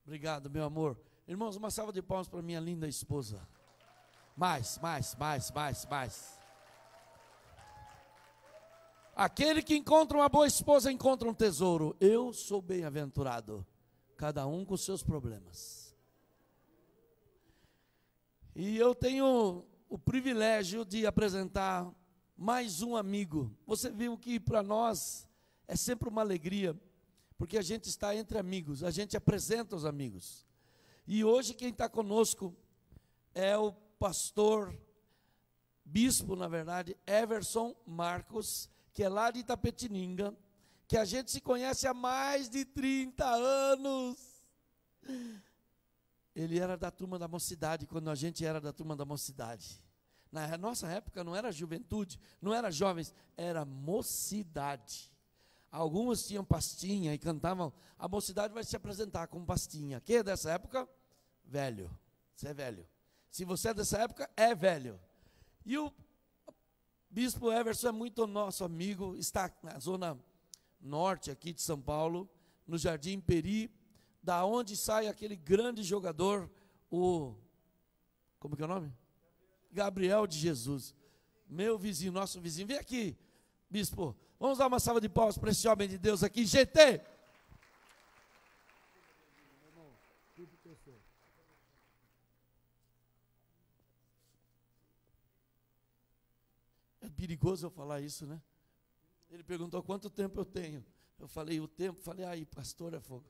Obrigado, meu amor. Irmãos, uma salva de palmas para minha linda esposa. Mais. Aquele que encontra uma boa esposa encontra um tesouro. Eu sou bem-aventurado, cada um com seus problemas. E eu tenho o privilégio de apresentar mais um amigo. Você viu que para nós é sempre uma alegria, porque a gente está entre amigos, a gente apresenta os amigos. E hoje quem está conosco é o pastor, bispo, na verdade, Everson Marcos, que é lá de Itapetininga, que a gente se conhece há mais de 30 anos. Ele era da turma da mocidade, quando a gente era da turma da mocidade. Na nossa época não era juventude, não era jovens, era mocidade. Alguns tinham pastinha e cantavam, a mocidade vai se apresentar como pastinha. Quem é dessa época? Velho. Você é velho. Se você é dessa época, é velho. E o bispo Everson é muito nosso amigo, está na zona norte aqui de São Paulo, no Jardim Peri, da onde sai aquele grande jogador, como que é o nome? Gabriel de Jesus. Meu vizinho, nosso vizinho. Vem aqui, bispo. Vamos dar uma salva de palmas para esse homem de Deus aqui, GT. É perigoso eu falar isso, né? Ele perguntou quanto tempo eu tenho. Eu falei o tempo, aí, pastor, é fogo.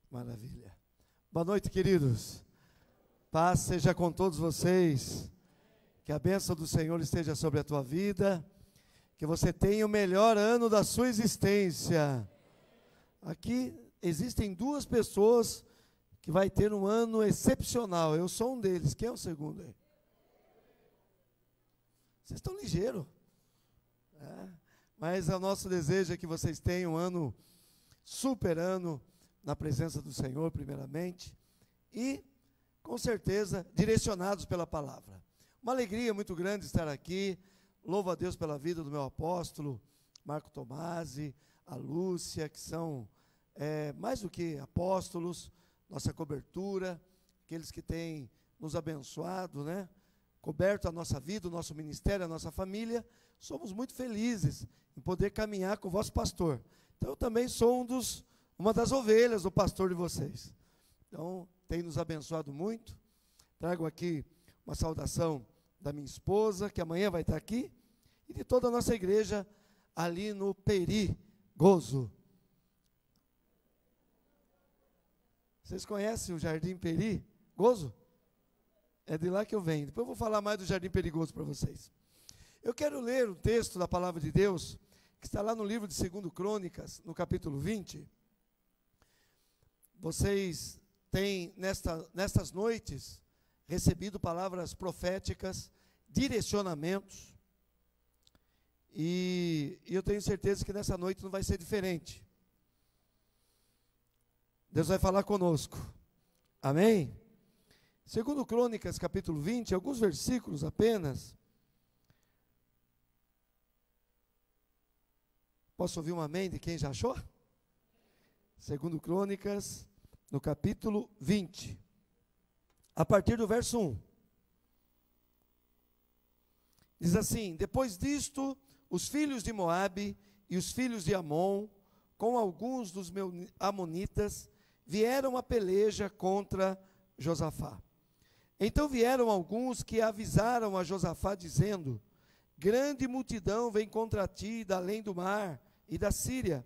Maravilha. Boa noite, queridos. Paz seja com todos vocês. Que a bênção do Senhor esteja sobre a tua vida. Que você tenha o melhor ano da sua existência. Aqui existem duas pessoas que vai ter um ano excepcional. Eu sou um deles. Quem é o segundo aí? Vocês estão ligeiros. Mas o nosso desejo é que vocês tenham um ano, super ano, na presença do Senhor, primeiramente. E, com certeza, direcionados pela palavra. Uma alegria muito grande estar aqui. Louvo a Deus pela vida do meu apóstolo, Marco Tomasi, a Lúcia, que são mais do que apóstolos, nossa cobertura, aqueles que têm nos abençoado, né? Coberto a nossa vida, o nosso ministério, a nossa família. Somos muito felizes em poder caminhar com o vosso pastor. Então, eu também sou uma das ovelhas do pastor de vocês. Então, tem nos abençoado muito. Trago aqui uma saudação da minha esposa, que amanhã vai estar aqui, e de toda a nossa igreja ali no Peri Gozo. Vocês conhecem o Jardim Peri Gozo? É de lá que eu venho. Depois eu vou falar mais do Jardim Perigoso para vocês. Eu quero ler um texto da palavra de Deus, que está lá no livro de 2 Crônicas, no capítulo 20. Vocês têm, nestas noites, recebido palavras proféticas, direcionamentos, e eu tenho certeza que nessa noite não vai ser diferente. Deus vai falar conosco. Amém? 2 Crônicas, capítulo 20, alguns versículos apenas. Posso ouvir um amém de quem já achou? 2 Crônicas, no capítulo 20. A partir do verso 1. Diz assim: depois disto, os filhos de Moabe e os filhos de Amon, com alguns dos amonitas, vieram a peleja contra Josafá. Então vieram alguns que avisaram a Josafá, dizendo: grande multidão vem contra ti da além do mar e da Síria,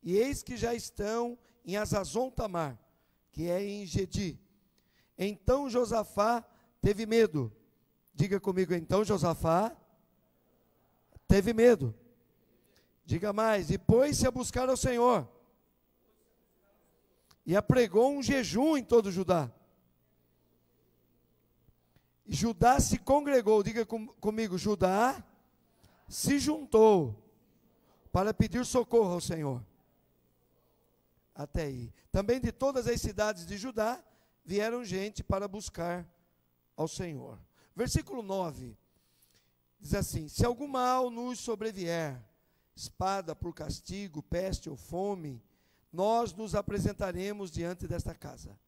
e eis que já estão em Azazon Tamar, que é em Gedi. Então Josafá teve medo. Diga comigo, então Josafá teve medo. Diga mais, e pôs-se a buscar ao Senhor, e apregou um jejum em todo Judá. E Judá se congregou, diga comigo, Judá se juntou para pedir socorro ao Senhor. Até aí. Também de todas as cidades de Judá vieram gente para buscar ao Senhor. Versículo 9, diz assim: se algum mal nos sobrevier, espada por castigo, peste ou fome, nós nos apresentaremos diante desta casa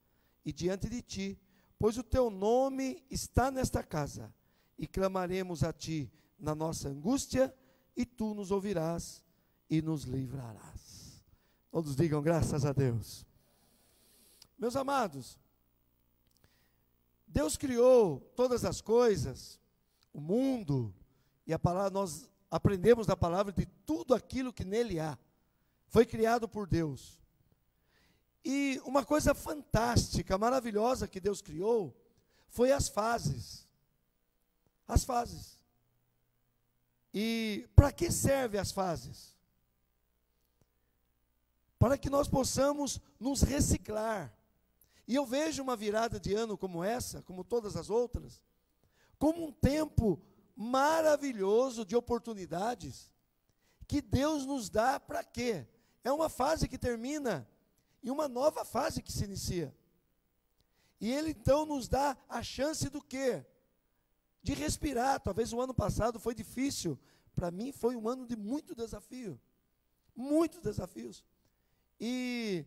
e diante de ti, pois o teu nome está nesta casa, e clamaremos a ti na nossa angústia, e tu nos ouvirás e nos livrarás. Todos digam graças a Deus. Meus amados, Deus criou todas as coisas, o mundo, e a palavra, nós aprendemos da palavra de tudo aquilo que nele há. Foi criado por Deus. E uma coisa fantástica, maravilhosa que Deus criou, foi as fases. As fases. E para que servem as fases? Para que nós possamos nos reciclar. E eu vejo uma virada de ano como essa, como todas as outras, como um tempo maravilhoso de oportunidades, que Deus nos dá para quê? É uma fase que termina, e uma nova fase que se inicia. E Ele então nos dá a chance do quê? De respirar. Talvez o ano passado foi difícil, para mim foi um ano de muito desafio, muitos desafios, e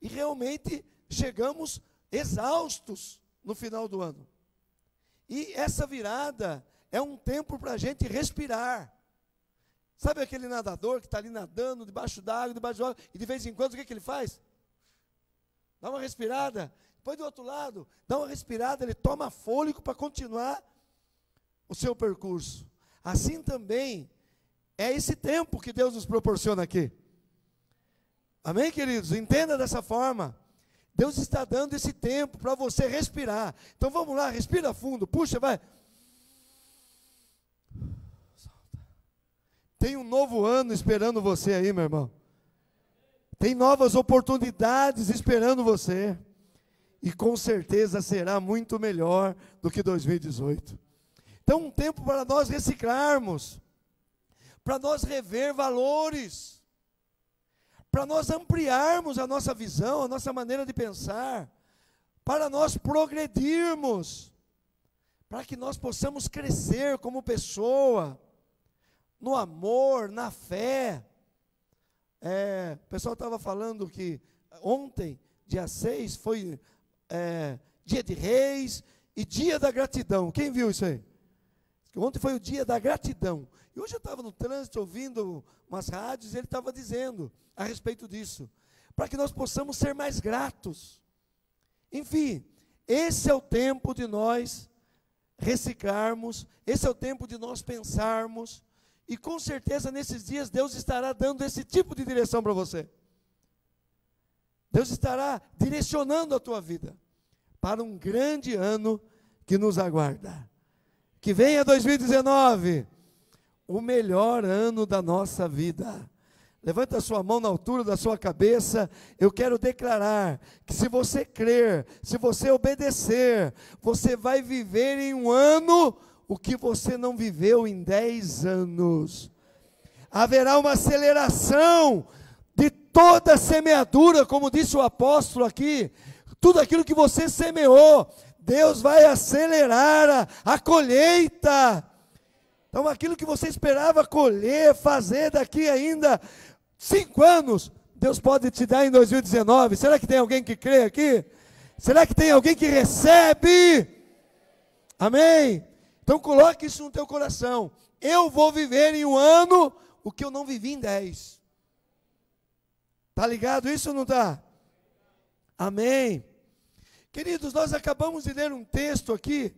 realmente chegamos exaustos no final do ano. E essa virada é um tempo para a gente respirar. Sabe aquele nadador que está ali nadando debaixo d'água, e de vez em quando o que ele faz? Dá uma respirada. Depois do outro lado, dá uma respirada, ele toma fôlego para continuar o seu percurso. Assim também é esse tempo que Deus nos proporciona aqui. Amém, queridos? Entenda dessa forma. Deus está dando esse tempo para você respirar. Então vamos lá, respira fundo, puxa, vai. Tem um novo ano esperando você aí, meu irmão. Tem novas oportunidades esperando você. E com certeza será muito melhor do que 2018. Então um tempo para nós reciclarmos, para nós rever valores, para nós ampliarmos a nossa visão, a nossa maneira de pensar, para nós progredirmos, para que nós possamos crescer como pessoa, no amor, na fé. O pessoal estava falando que ontem, dia 6, foi dia de Reis e dia da gratidão. Quem viu isso aí? Ontem foi o dia da gratidão. E hoje eu estava no trânsito ouvindo umas rádios e ele estava dizendo a respeito disso, para que nós possamos ser mais gratos. Enfim, esse é o tempo de nós reciclarmos, esse é o tempo de nós pensarmos, e com certeza nesses dias Deus estará dando esse tipo de direção para você. Deus estará direcionando a tua vida para um grande ano que nos aguarda. Que venha 2019, o melhor ano da nossa vida. Levanta a sua mão na altura da sua cabeça. Eu quero declarar que se você crer, se você obedecer, você vai viver em um ano o que você não viveu em 10 anos. Haverá uma aceleração de toda a semeadura, como disse o apóstolo aqui. Tudo aquilo que você semeou, Deus vai acelerar a colheita. Então aquilo que você esperava colher, fazer daqui ainda 5 anos, Deus pode te dar em 2019. Será que tem alguém que crê aqui? Será que tem alguém que recebe? Amém? Então coloque isso no teu coração. Eu vou viver em um ano o que eu não vivi em 10. Está ligado isso ou não está? Amém? Queridos, nós acabamos de ler um texto aqui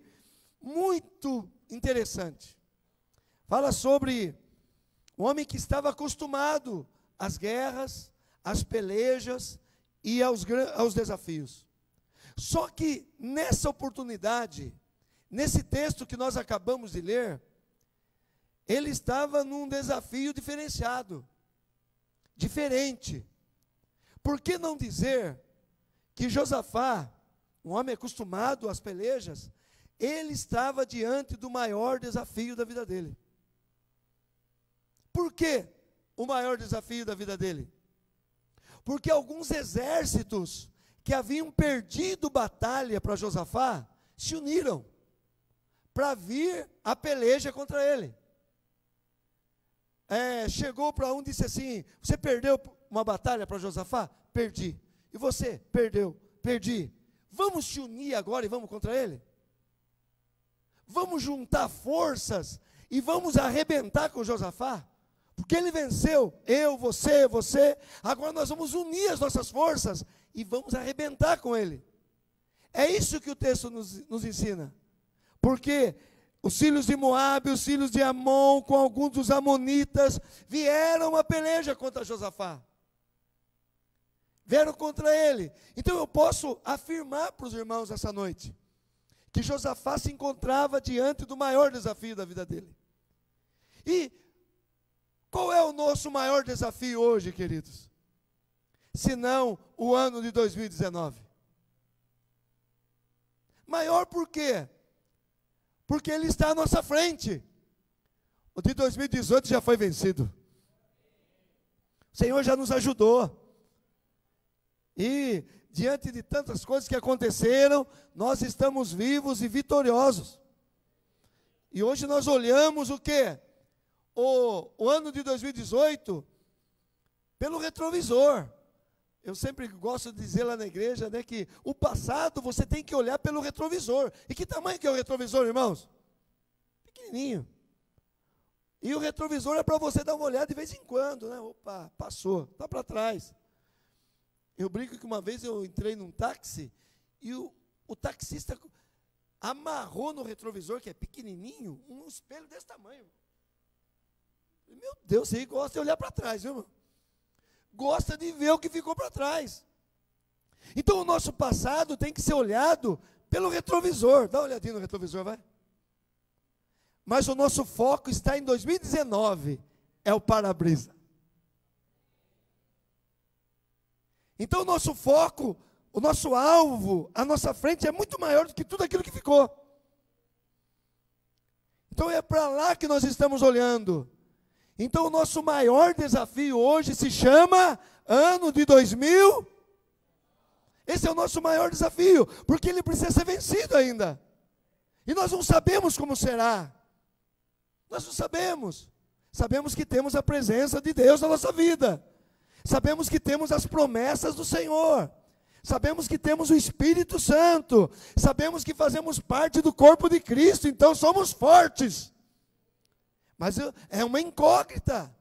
muito interessante. Fala sobre um homem que estava acostumado às guerras, às pelejas e aos desafios. Só que nessa oportunidade, nesse texto que nós acabamos de ler, ele estava num desafio diferenciado, diferente. Por que não dizer que Josafá, um homem acostumado às pelejas, ele estava diante do maior desafio da vida dele? Por que o maior desafio da vida dele? Porque alguns exércitos que haviam perdido batalha para Josafá se uniram para vir a peleja contra ele. Chegou para um e disse assim: você perdeu uma batalha para Josafá? perdi. E você? Perdeu, perdi. Vamos se unir agora e vamos contra ele? Vamos juntar forças e vamos arrebentar com Josafá? Porque ele venceu, eu, você. Agora nós vamos unir as nossas forças e vamos arrebentar com ele. É isso que o texto nos ensina. Porque os filhos de Moabe, os filhos de Amon, com alguns dos amonitas, vieram a peleja contra Josafá. Vieram contra ele. Então eu posso afirmar para os irmãos essa noite, que Josafá se encontrava diante do maior desafio da vida dele. E qual é o nosso maior desafio hoje, queridos? Se não o ano de 2019. Maior por quê? Porque ele está à nossa frente. O de 2018 já foi vencido. O Senhor já nos ajudou. E diante de tantas coisas que aconteceram, nós estamos vivos e vitoriosos. E hoje nós olhamos o quê? O ano de 2018 pelo retrovisor. Eu sempre gosto de dizer lá na igreja, né, que o passado você tem que olhar pelo retrovisor. E que tamanho que é o retrovisor, irmãos? Pequenininho. E o retrovisor é para você dar uma olhada de vez em quando, né? Opa, passou, está para trás. Eu brinco que uma vez eu entrei num táxi e o taxista amarrou no retrovisor, que é pequenininho, um espelho desse tamanho. Meu Deus, você gosta de olhar para trás, viu, irmão? Gosta de ver o que ficou para trás. Então o nosso passado tem que ser olhado pelo retrovisor. Dá uma olhadinha no retrovisor, vai. Mas o nosso foco está em 2019, é o para-brisa. Então o nosso foco, o nosso alvo, a nossa frente é muito maior do que tudo aquilo que ficou. Então é para lá que nós estamos olhando. Então o nosso maior desafio hoje se chama ano de 2000. Esse é o nosso maior desafio, porque ele precisa ser vencido ainda. E nós não sabemos como será. Nós não sabemos. Sabemos que temos a presença de Deus na nossa vida. Sabemos que temos as promessas do Senhor. Sabemos que temos o Espírito Santo. Sabemos que fazemos parte do corpo de Cristo, então somos fortes. Mas é uma incógnita.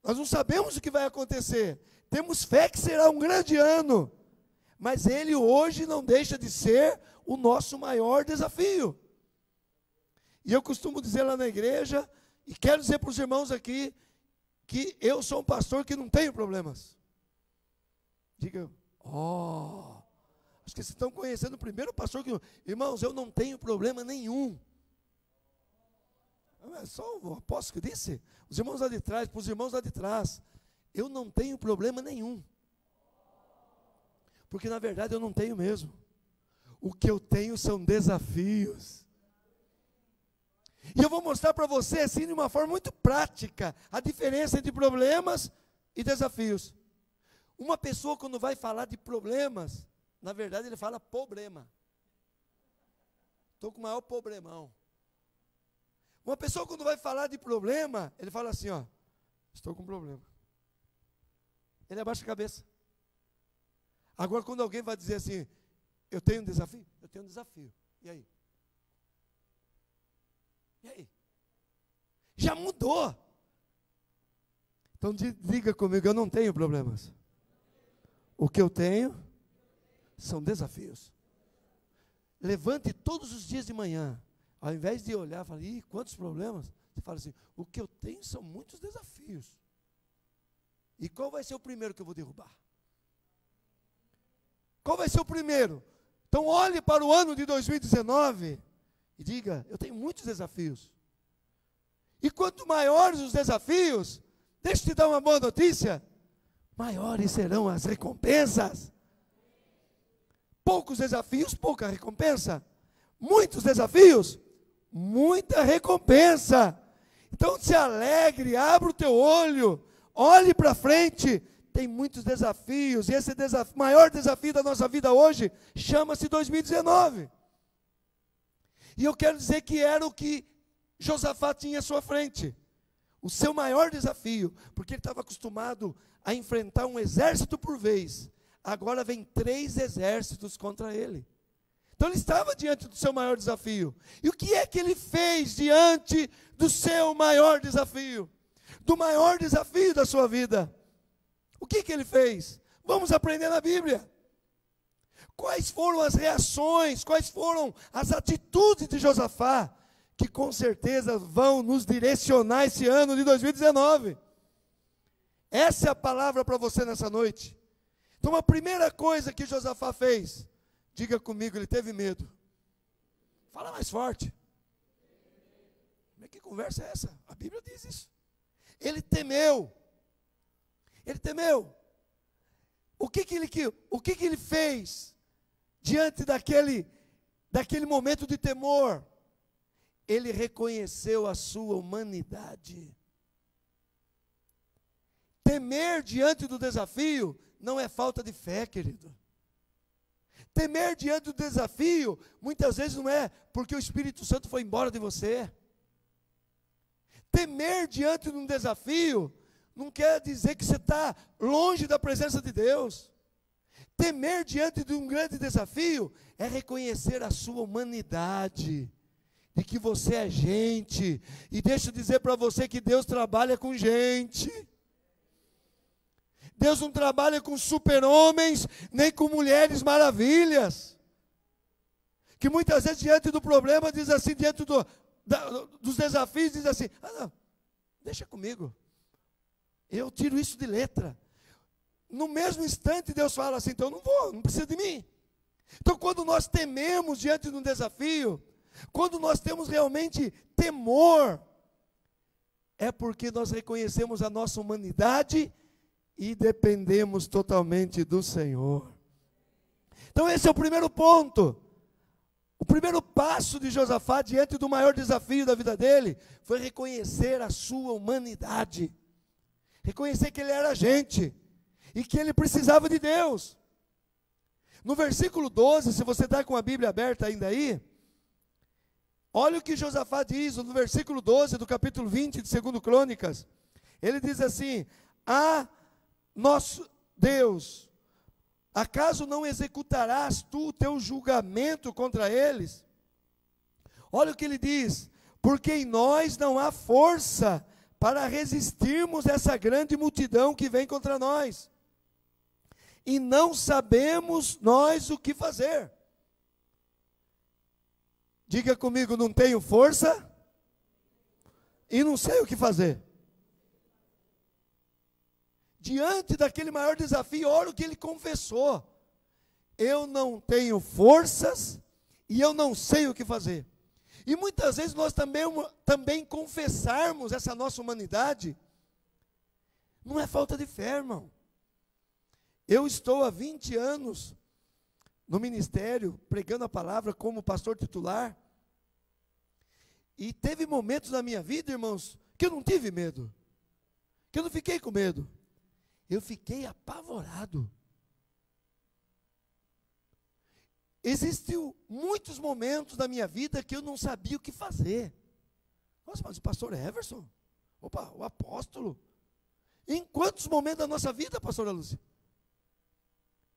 Nós não sabemos o que vai acontecer. Temos fé que será um grande ano. Mas ele hoje não deixa de ser o nosso maior desafio. E eu costumo dizer lá na igreja, e quero dizer para os irmãos aqui, que eu sou um pastor que não tenho problemas. Diga, acho que vocês estão conhecendo o primeiro pastor que... Irmãos, eu não tenho problema nenhum. É só o apóstolo que disse. Os irmãos lá de trás, para os irmãos lá de trás, eu não tenho problema nenhum. Porque na verdade eu não tenho mesmo. O que eu tenho são desafios. E eu vou mostrar para você, assim, de uma forma muito prática, a diferença entre problemas e desafios. Uma pessoa, quando vai falar de problemas, na verdade ele fala problema. Estou com o maior problemão. Uma pessoa, quando vai falar de problema, ele fala assim, ó, estou com problema. Ele abaixa a cabeça. Agora, quando alguém vai dizer assim, eu tenho um desafio? Eu tenho um desafio. E aí? E aí? Já mudou. Então diga comigo, eu não tenho problemas. O que eu tenho são desafios. Levante todos os dias de manhã, ao invés de olhar e falar, ih, quantos problemas? Você fala assim, o que eu tenho são muitos desafios. E qual vai ser o primeiro que eu vou derrubar? Qual vai ser o primeiro? Então olhe para o ano de 2019 e diga, eu tenho muitos desafios. E quanto maiores os desafios, deixa eu te dar uma boa notícia, maiores serão as recompensas. Poucos desafios, pouca recompensa. Muitos desafios, muita recompensa. Então se alegre, abra o teu olho, olhe para frente. Tem muitos desafios, e esse maior desafio da nossa vida hoje chama-se 2019. E eu quero dizer que era o que Josafá tinha à sua frente. O seu maior desafio, porque ele estava acostumado a enfrentar um exército por vez. agora vem 3 exércitos contra ele. Então ele estava diante do seu maior desafio. E o que é que ele fez diante do seu maior desafio? Do maior desafio da sua vida? O que ele fez? Vamos aprender na Bíblia. Quais foram as reações, quais foram as atitudes de Josafá, que com certeza vão nos direcionar esse ano de 2019. Essa é a palavra para você nessa noite. Então a primeira coisa que Josafá fez, diga comigo, ele teve medo. Fala mais forte. Que conversa é essa? A Bíblia diz isso. Ele temeu. Ele temeu. O que ele fez diante daquele momento de temor? Ele reconheceu a sua humanidade. Temer diante do desafio não é falta de fé, querido. Temer diante do desafio, muitas vezes não é porque o Espírito Santo foi embora de você. Temer diante de um desafio não quer dizer que você está longe da presença de Deus. Temer diante de um grande desafio é reconhecer a sua humanidade, de que você é gente. E deixa eu dizer para você que Deus trabalha com gente. Deus não trabalha com super-homens, nem com mulheres maravilhas. Que muitas vezes diante do problema diz assim, diante dos desafios, diz assim, não, deixa comigo. Eu tiro isso de letra. No mesmo instante Deus fala assim, então não precisa de mim. Então quando nós tememos diante de um desafio, quando nós temos realmente temor, é porque nós reconhecemos a nossa humanidade e dependemos totalmente do Senhor. Então esse é o primeiro ponto. O primeiro passo de Josafá diante do maior desafio da vida dele foi reconhecer a sua humanidade. Reconhecer que ele era gente e que ele precisava de Deus. No versículo 12, se você está com a Bíblia aberta ainda aí, olha o que Josafá diz no versículo 12 do capítulo 20 de 2 Crônicas. Ele diz assim: nosso Deus, acaso não executarás tu o teu julgamento contra eles? Olha o que ele diz: porque em nós não há força para resistirmos essa grande multidão que vem contra nós, e não sabemos nós o que fazer. Diga comigo, não tenho força e não sei o que fazer. Diante daquele maior desafio, olha o que ele confessou: eu não tenho forças e eu não sei o que fazer. E muitas vezes nós também confessarmos essa nossa humanidade, não é falta de fé, irmão. Eu estou há 20 anos no ministério, pregando a palavra como pastor titular, e teve momentos na minha vida, irmãos, que eu não tive medo, que eu não fiquei com medo. Eu fiquei apavorado. Existiu muitos momentos da minha vida que eu não sabia o que fazer. Nossa, mas o pastor Everson? Opa, o apóstolo. Em quantos momentos da nossa vida, pastora Lúcia?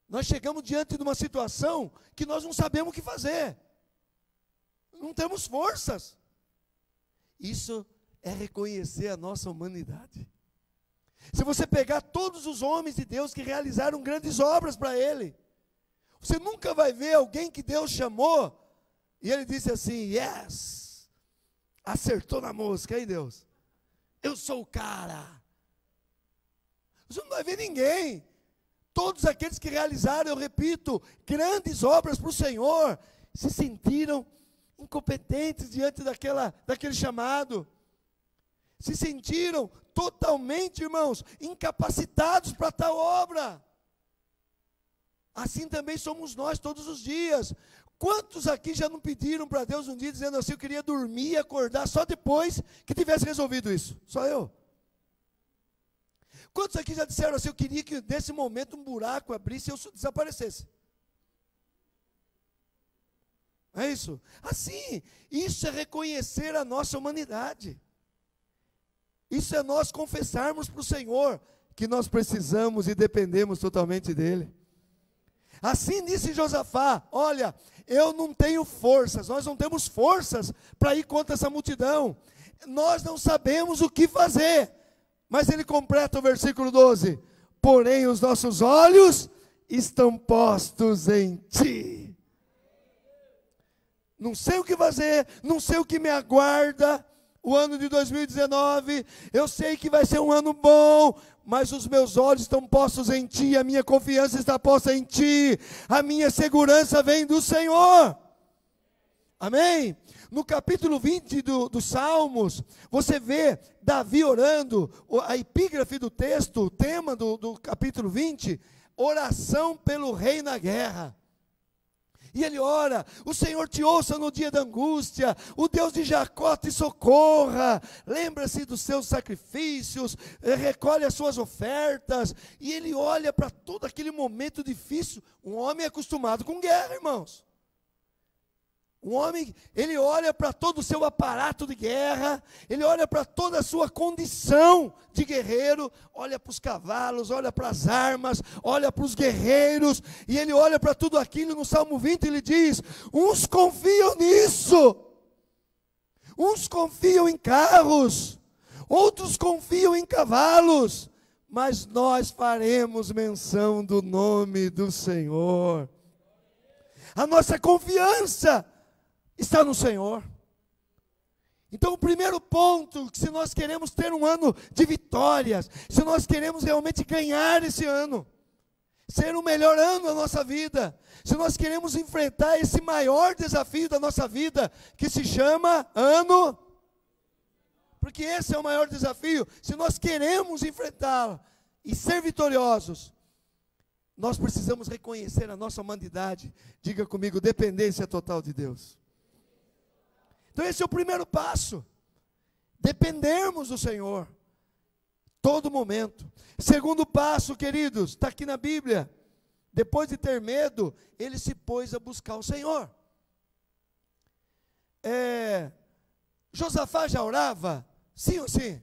Nós chegamos diante de uma situação que nós não sabemos o que fazer. Não temos forças. Isso é reconhecer a nossa humanidade. Se você pegar todos os homens de Deus que realizaram grandes obras para Ele, você nunca vai ver alguém que Deus chamou e Ele disse assim: yes, acertou na mosca, hein, Deus? Eu sou o cara. Você não vai ver ninguém. Todos aqueles que realizaram, eu repito, grandes obras para o Senhor, se sentiram incompetentes diante daquele chamado. Se sentiram totalmente, irmãos, incapacitados para tal obra. Assim também somos nós todos os dias. Quantos aqui já não pediram para Deus um dia, dizendo assim: eu queria dormir e acordar só depois que tivesse resolvido isso? Só eu. Quantos aqui já disseram assim: eu queria que nesse momento um buraco abrisse e eu desaparecesse? É isso? Assim, isso é reconhecer a nossa humanidade. Isso é nós confessarmos para o Senhor que nós precisamos e dependemos totalmente dEle. Assim disse Josafá: olha, eu não tenho forças, nós não temos forças para ir contra essa multidão, nós não sabemos o que fazer. Mas ele completa o versículo 12: porém os nossos olhos estão postos em ti. Não sei o que fazer, não sei o que me aguarda o ano de 2019, eu sei que vai ser um ano bom, mas os meus olhos estão postos em ti, a minha confiança está posta em ti, a minha segurança vem do Senhor. Amém? No capítulo 20 dos Salmos, você vê Davi orando, a epígrafe do texto, o tema do capítulo 20, oração pelo rei na guerra. E ele ora: o Senhor te ouça no dia da angústia, o Deus de Jacó te socorra, lembra-se dos seus sacrifícios, recolhe as suas ofertas. E ele olha para todo aquele momento difícil. Um homem acostumado com guerra, irmãos. Um homem, ele olha para todo o seu aparato de guerra, ele olha para toda a sua condição de guerreiro, olha para os cavalos, olha para as armas, olha para os guerreiros, e ele olha para tudo aquilo. No Salmo 20 ele diz: uns confiam nisso, uns confiam em carros, outros confiam em cavalos, mas nós faremos menção do nome do Senhor. A nossa confiança está no Senhor. Então o primeiro ponto, se nós queremos ter um ano de vitórias, se nós queremos realmente ganhar esse ano, ser o melhor ano da nossa vida, se nós queremos enfrentar esse maior desafio da nossa vida, que se chama ano, porque esse é o maior desafio, se nós queremos enfrentá-lo e ser vitoriosos, nós precisamos reconhecer a nossa humanidade. Diga comigo: dependência total de Deus. Então esse é o primeiro passo, dependermos do Senhor, todo momento. Segundo passo, queridos, está aqui na Bíblia: depois de ter medo, ele se pôs a buscar o Senhor. Josafá já orava? Sim ou sim?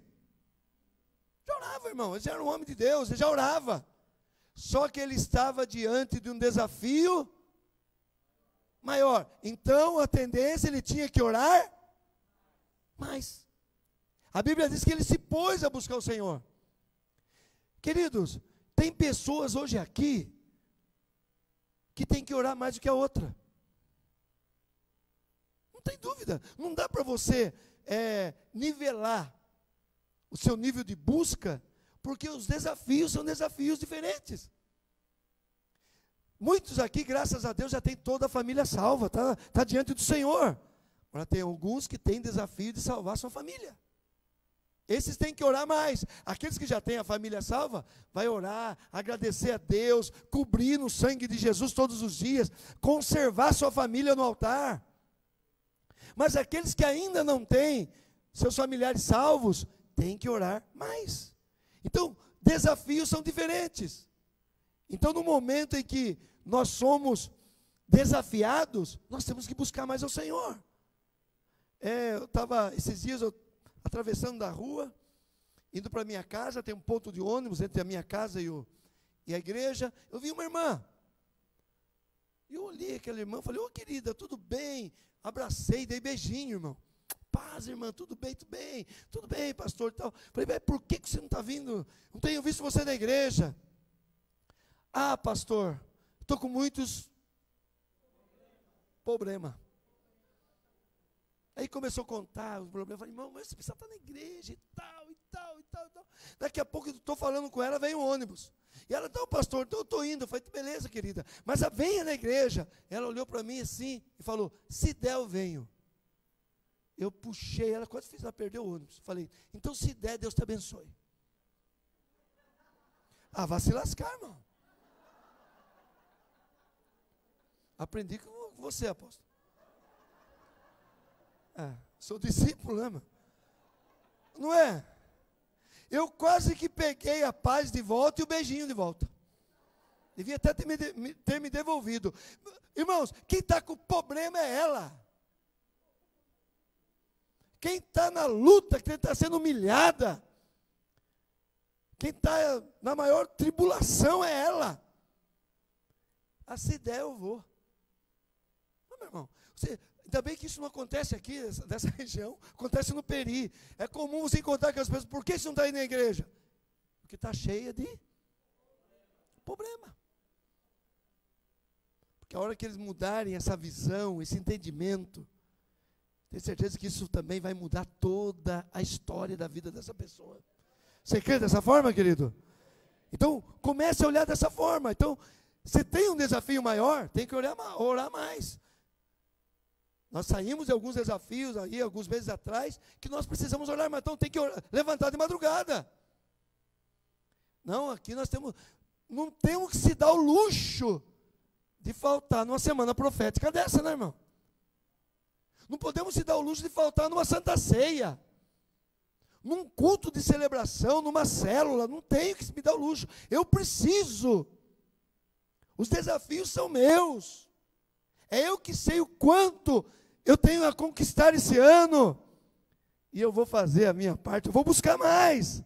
Já orava, irmão, ele já era um homem de Deus, ele já orava. Só que ele estava diante de um desafio maior. Então a tendência, ele tinha que orar mais. A Bíblia diz que ele se pôs a buscar o Senhor. Queridos, tem pessoas hoje aqui que tem que orar mais do que a outra. Não tem dúvida. Não dá para você nivelar o seu nível de busca, porque os desafios são desafios diferentes. Muitos aqui, graças a Deus, já tem toda a família salva, tá diante do Senhor. Agora tem alguns que têm desafio de salvar sua família. Esses têm que orar mais. Aqueles que já têm a família salva, vai orar, agradecer a Deus, cobrir no sangue de Jesus todos os dias, conservar sua família no altar. Mas aqueles que ainda não têm seus familiares salvos, têm que orar mais. Então, desafios são diferentes. Então, no momento em que nós somos desafiados, nós temos que buscar mais ao Senhor. Eu estava, esses dias, atravessando da rua, indo para a minha casa, tem um ponto de ônibus entre a minha casa e a igreja. Eu vi uma irmã. Eu olhei aquela irmã, falei: ô querida, tudo bem? Abracei, dei beijinho, irmão. Paz, irmã, tudo bem, pastor e tal. Falei: mas por que você não está vindo? Não tenho visto você na igreja. Ah, pastor, estou com muitos problemas. Aí começou a contar os problemas. Eu falei: irmão, mas você precisa estar na igreja e tal. Daqui a pouco eu estou falando com ela, vem um ônibus. E ela: então, pastor, então eu estou indo. Eu falei: beleza, querida, mas venha na igreja. Ela olhou para mim assim e falou: se der, eu venho. Eu puxei ela, quase fiz ela perder o ônibus. Falei: então se der, Deus te abençoe. Ah, vai se lascar, irmão. Aprendi com você, apóstolo. Sou discípulo, né, mano? Não é? Eu quase que peguei a paz de volta e o beijinho de volta. Devia até ter me devolvido. Irmãos, quem está com problema é ela. Quem está na luta, quem está sendo humilhada, quem está na maior tribulação é ela. se der eu vou. Não, meu irmão, ainda bem que isso não acontece aqui, dessa região, acontece no Peri. É comum você encontrar com as pessoas, por que você não está indo na igreja? Porque está cheia de problema. Porque a hora que eles mudarem essa visão, esse entendimento, tenho certeza que isso também vai mudar toda a história da vida dessa pessoa. Você crê dessa forma, querido? Então, comece a olhar dessa forma. Então, você tem um desafio maior, tem que orar mais. Nós saímos de alguns desafios aí, alguns meses atrás, que nós precisamos orar, mas então tem que levantar de madrugada. Não, aqui não temos que se dar o luxo de faltar numa semana profética dessa, né, irmão? Não podemos se dar o luxo de faltar numa santa ceia, num culto de celebração, numa célula. Não tenho que me dar o luxo. Eu preciso. Os desafios são meus. É eu que sei o quanto eu tenho a conquistar esse ano. E eu vou fazer a minha parte, eu vou buscar mais.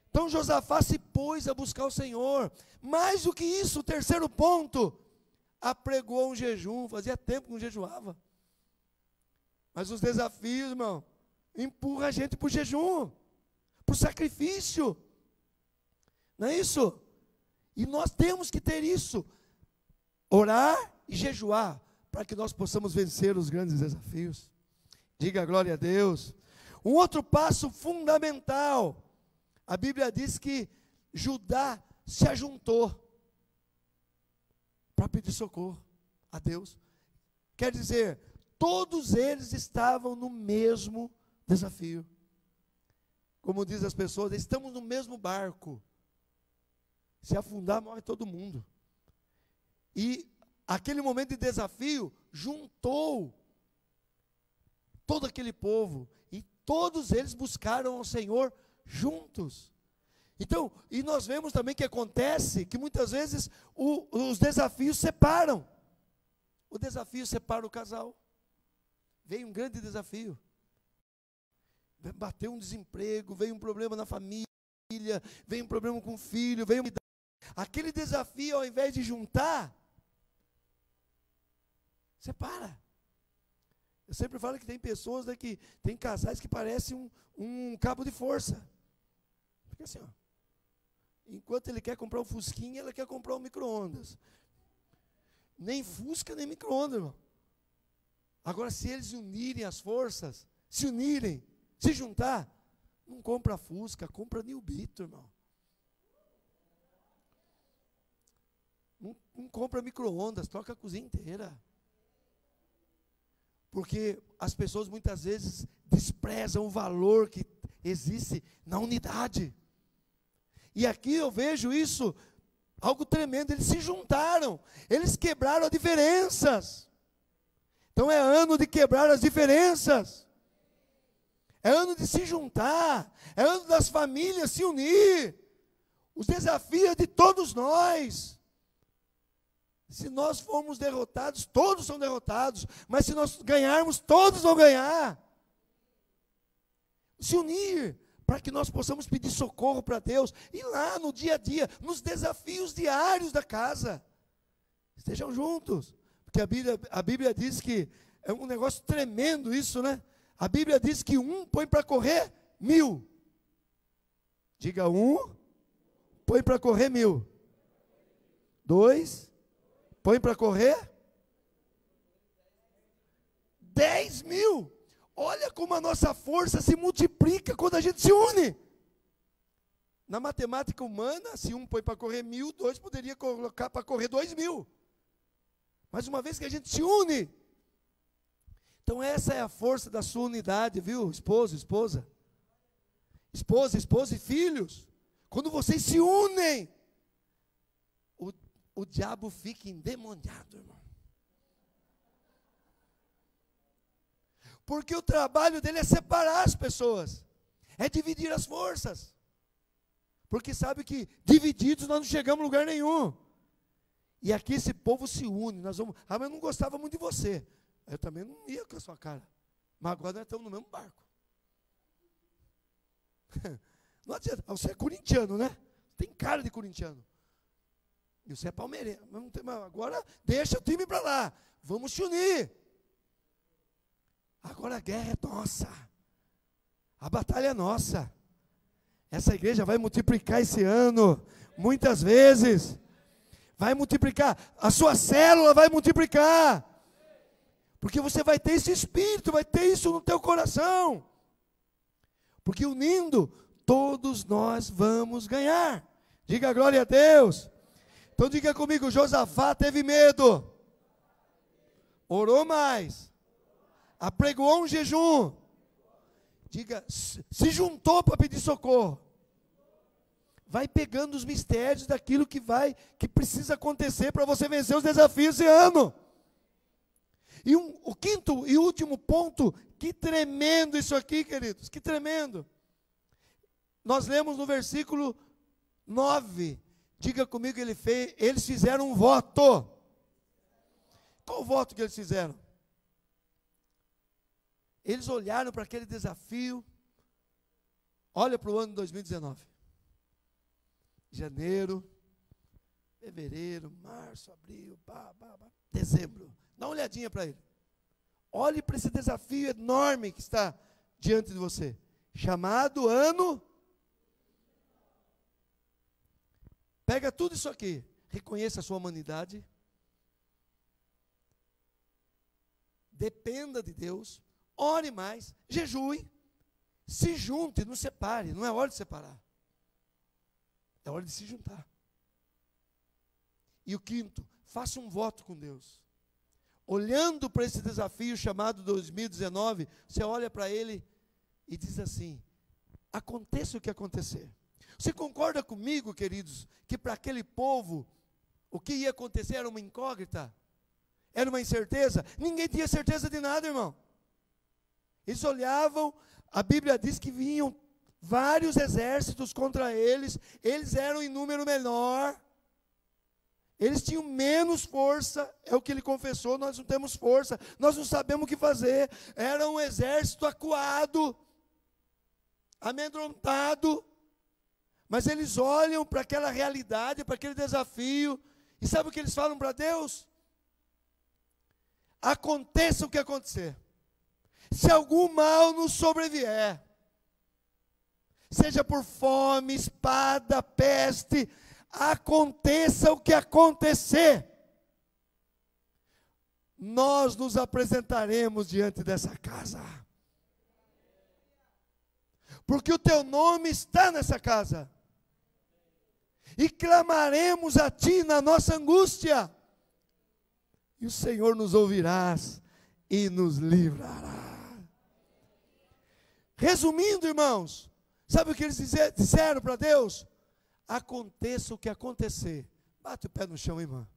Então Josafá se pôs a buscar o Senhor. Mais do que isso, o terceiro ponto, apregou um jejum. Fazia tempo que não jejuava. Mas os desafios, irmão, empurram a gente para o jejum, para o sacrifício. Não é isso? E nós temos que ter isso. Orar e jejuar, para que nós possamos vencer os grandes desafios. Diga glória a Deus. Um outro passo fundamental. A Bíblia diz que Judá se ajuntou para pedir socorro a Deus. Quer dizer, todos eles estavam no mesmo desafio. Como diz as pessoas, estamos no mesmo barco. Se afundar, morre todo mundo. E aquele momento de desafio juntou todo aquele povo. E todos eles buscaram ao Senhor juntos. Então, e nós vemos também que acontece que muitas vezes os desafios separam. O desafio separa o casal. Veio um grande desafio. Bateu um desemprego, veio um problema na família, veio um problema com o filho, veio aquele desafio, ao invés de juntar, separa. Eu sempre falo que tem pessoas, né, que tem casais que parecem um cabo de força. Fica assim, ó. Enquanto ele quer comprar um fusquinha, ela quer comprar um micro-ondas. Nem fusca, nem micro-ondas, irmão. Agora, se eles unirem as forças, se unirem, se juntar, não compra Fusca, compra Nilbito, irmão. Não compra micro-ondas, troca a cozinha inteira. Porque as pessoas muitas vezes desprezam o valor que existe na unidade. E aqui eu vejo isso, algo tremendo. Eles se juntaram, eles quebraram as diferenças. Então é ano de quebrar as diferenças. É ano de se juntar. É ano das famílias se unir. Os desafios de todos nós. Se nós formos derrotados, todos são derrotados. Mas se nós ganharmos, todos vão ganhar. Se unir, para que nós possamos pedir socorro para Deus. E lá no dia a dia, nos desafios diários da casa. Estejam juntos. Porque a Bíblia diz que é um negócio tremendo isso, né? A Bíblia diz que um põe para correr 1000. Diga, um põe para correr 1000. 2 põe para correr 10.000. Olha como a nossa força se multiplica quando a gente se une. Na matemática humana, se um põe para correr 1000, 2 poderia colocar para correr 2000. Mas uma vez que a gente se une, então essa é a força da sua unidade, viu? Esposo, esposa. Esposa, esposa e filhos. Quando vocês se unem, o diabo fica endemoniado, irmão. Porque o trabalho dele é separar as pessoas. É dividir as forças. Porque sabe que divididos nós não chegamos a lugar nenhum. E aqui esse povo se une. Nós vamos. Ah, mas eu não gostava muito de você. Eu também não ia com a sua cara. Mas agora nós estamos no mesmo barco. Não adianta. Você é corintiano, né? Tem cara de corintiano. E você é palmeirense. Agora deixa o time para lá. Vamos se unir. Agora a guerra é nossa. A batalha é nossa. Essa igreja vai multiplicar esse ano. Muitas vezes. Vai multiplicar. A sua célula vai multiplicar. Porque você vai ter esse espírito, vai ter isso no teu coração. Porque unindo, todos nós vamos ganhar. Diga glória a Deus. Então diga comigo, Josafá teve medo. Orou mais. Apregoou um jejum. Diga, se juntou para pedir socorro. Vai pegando os mistérios daquilo que precisa acontecer para você vencer os desafios esse ano. E o quinto e último ponto, que tremendo isso aqui, queridos, que tremendo. Nós lemos no versículo 9, diga comigo, eles fizeram um voto. Qual o voto que eles fizeram? Eles olharam para aquele desafio, olha para o ano 2019. Janeiro, fevereiro, março, abril, dezembro. Dá uma olhadinha para ele. Olhe para esse desafio enorme que está diante de você. Chamado ano. Pega tudo isso aqui. Reconheça a sua humanidade. Dependa de Deus. Ore mais. Jejue. Se junte, não separe. Não é hora de separar. É hora de se juntar. E o quinto, faça um voto com Deus. Olhando para esse desafio chamado 2019, você olha para ele e diz assim: aconteça o que acontecer. Você concorda comigo, queridos, que para aquele povo, o que ia acontecer era uma incógnita? Era uma incerteza? Ninguém tinha certeza de nada, irmão. Eles olhavam, a Bíblia diz que vinham vários exércitos contra eles eram em número menor. Eles tinham menos força, é o que ele confessou, nós não temos força, nós não sabemos o que fazer. Era um exército acuado, amedrontado, mas eles olham para aquela realidade, para aquele desafio, e sabe o que eles falam para Deus? Aconteça o que acontecer, se algum mal nos sobrevier, seja por fome, espada, peste, aconteça o que acontecer, nós nos apresentaremos diante dessa casa, porque o teu nome está nessa casa, e clamaremos a ti na nossa angústia, e o Senhor nos ouvirás e nos livrará. Resumindo, irmãos, sabe o que eles disseram para Deus? Aconteça o que acontecer. Bate o pé no chão, irmã.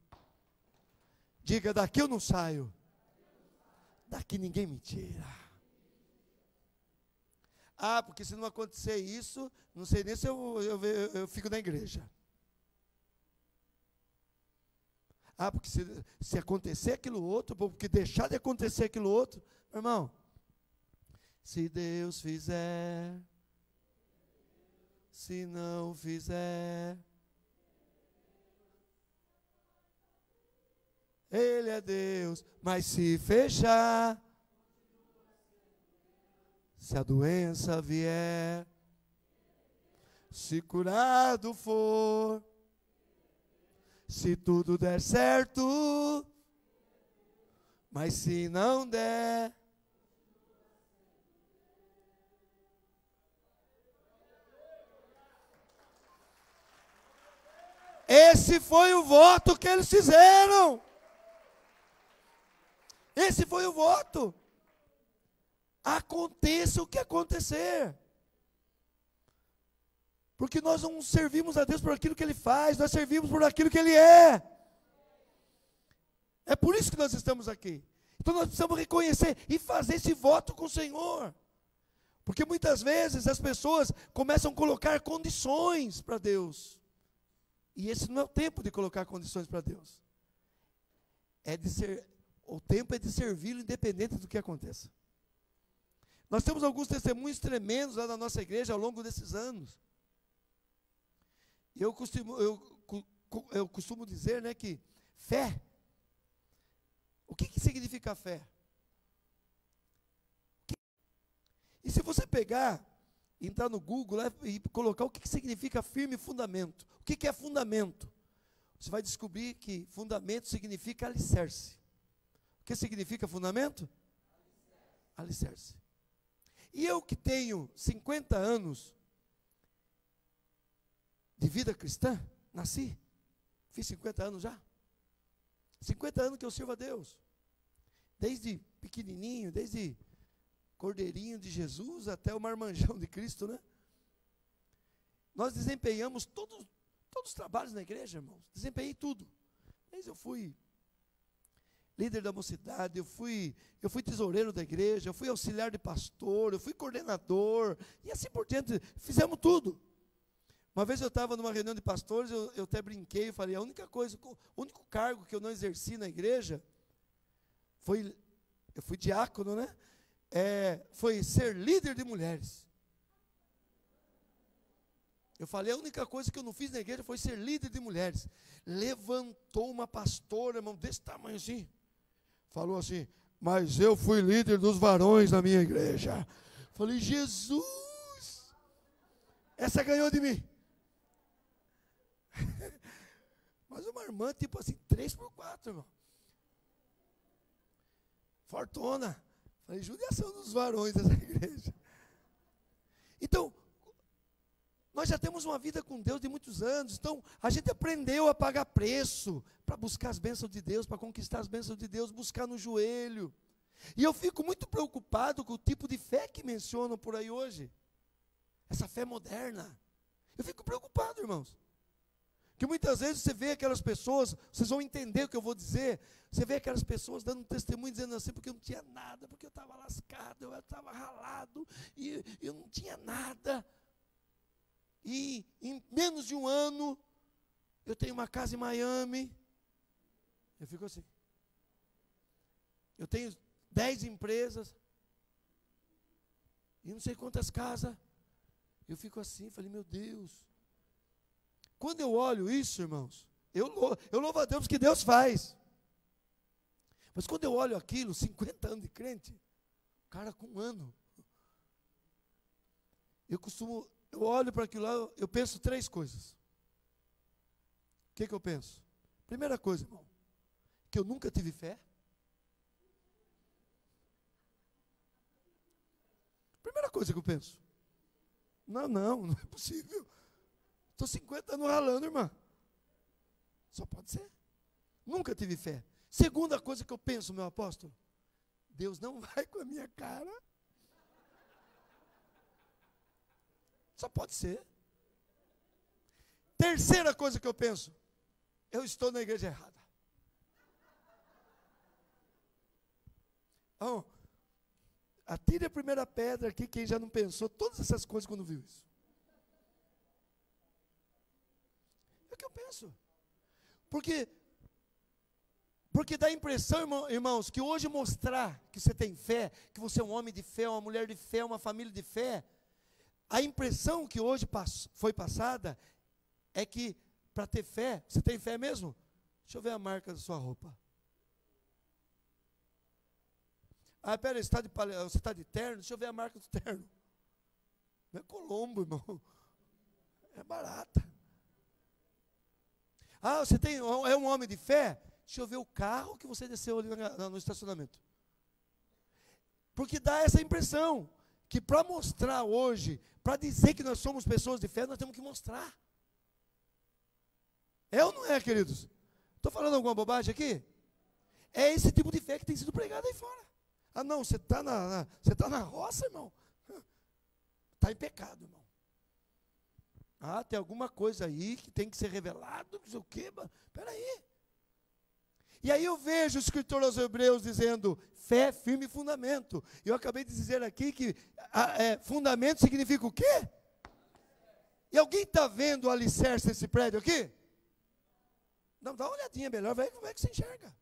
Diga, daqui eu não saio. Daqui ninguém me tira. Ah, porque se não acontecer isso, não sei nem se eu fico na igreja. Ah, porque se acontecer aquilo outro, porque deixar de acontecer aquilo outro, meu irmão, se Deus fizer, se não fizer, Ele é Deus, mas se fechar, se a doença vier, se curado for, se tudo der certo, mas se não der, esse foi o voto que eles fizeram. Esse foi o voto. Aconteça o que acontecer. Porque nós não servimos a Deus por aquilo que Ele faz, nós servimos por aquilo que Ele é. É por isso que nós estamos aqui. Então nós precisamos reconhecer e fazer esse voto com o Senhor. Porque muitas vezes as pessoas começam a colocar condições para Deus. E esse não é o tempo de colocar condições para Deus. O tempo é de servi-lo independente do que aconteça. Nós temos alguns testemunhos tremendos lá na nossa igreja ao longo desses anos. Eu eu costumo dizer, né, que fé, o que significa fé? E se você pegar, entrar no Google e colocar o que significa firme fundamento, o que é fundamento? Você vai descobrir que fundamento significa alicerce. O que significa fundamento? Alicerce. E eu que tenho 50 anos de vida cristã, nasci, fiz 50 anos já. 50 anos que eu sirvo a Deus. Desde pequenininho, desde Cordeirinho de Jesus até o marmanjão de Cristo, né? Nós desempenhamos todos os trabalhos na igreja, irmãos. Desempenhei tudo. Desde eu fui líder da mocidade, eu fui tesoureiro da igreja, eu fui auxiliar de pastor, eu fui coordenador, e assim por diante, fizemos tudo. Uma vez eu estava numa reunião de pastores, eu até brinquei, eu falei, o único cargo que eu não exerci na igreja, eu fui diácono, né? Foi ser líder de mulheres. Eu falei, a única coisa que eu não fiz na igreja foi ser líder de mulheres. Levantou uma pastora, irmão, desse tamanho assim, falou assim, mas eu fui líder dos varões na minha igreja. Falei, Jesus, essa ganhou de mim. Mas uma irmã, tipo assim, 3x4, irmão. Fortuna. Falei, judiação dos varões dessa igreja. Então, nós já temos uma vida com Deus de muitos anos, então a gente aprendeu a pagar preço para buscar as bênçãos de Deus, para conquistar as bênçãos de Deus, buscar no joelho. E eu fico muito preocupado com o tipo de fé que mencionam por aí hoje. Essa fé moderna. Eu fico preocupado, irmãos. Que muitas vezes você vê aquelas pessoas, vocês vão entender o que eu vou dizer, você vê aquelas pessoas dando um testemunho, dizendo assim, porque eu não tinha nada, porque eu estava lascado, eu estava ralado, e eu não tinha nada. E em menos de um ano, eu tenho uma casa em Miami. Eu fico assim. Eu tenho 10 empresas, e não sei quantas casas. Eu fico assim, falei, meu Deus. Quando eu olho isso, irmãos, eu louvo a Deus porque Deus faz. Mas quando eu olho aquilo, 50 anos de crente, cara com um ano, eu olho para aquilo lá, eu penso 3 coisas. O que eu penso? Primeira coisa, irmão, que eu nunca tive fé. Primeira coisa que eu penso. Não é possível. Estou 50 anos ralando, irmã. Só pode ser. Nunca tive fé. Segunda coisa que eu penso, meu apóstolo, Deus não vai com a minha cara. Só pode ser. Terceira coisa que eu penso, eu estou na igreja errada. Então, atire a primeira pedra aqui, quem já não pensou todas essas coisas quando viu isso. É o que eu penso. Porque dá a impressão, irmãos, que hoje mostrar que você tem fé, que você é um homem de fé, uma mulher de fé, uma família de fé, a impressão que hoje foi passada é que para ter fé, você tem fé mesmo? Deixa eu ver a marca da sua roupa. Ah, pera, você está de terno? Deixa eu ver a marca do terno. Não é Colombo, irmão. É barata. Ah, você é um homem de fé? Deixa eu ver o carro que você desceu ali no estacionamento. Porque dá essa impressão, que para mostrar hoje, para dizer que nós somos pessoas de fé, nós temos que mostrar. É ou não é, queridos? Estou falando alguma bobagem aqui? É esse tipo de fé que tem sido pregado aí fora. Ah, não, você está na roça, irmão. Está em pecado, irmão. Ah, tem alguma coisa aí que tem que ser revelado, não sei o quê. Espera aí. E aí eu vejo o escritor aos Hebreus dizendo, fé, firme fundamento. Eu acabei de dizer aqui que fundamento significa o quê? E alguém está vendo o alicerce desse prédio aqui? Não, dá uma olhadinha melhor, vai que você enxerga.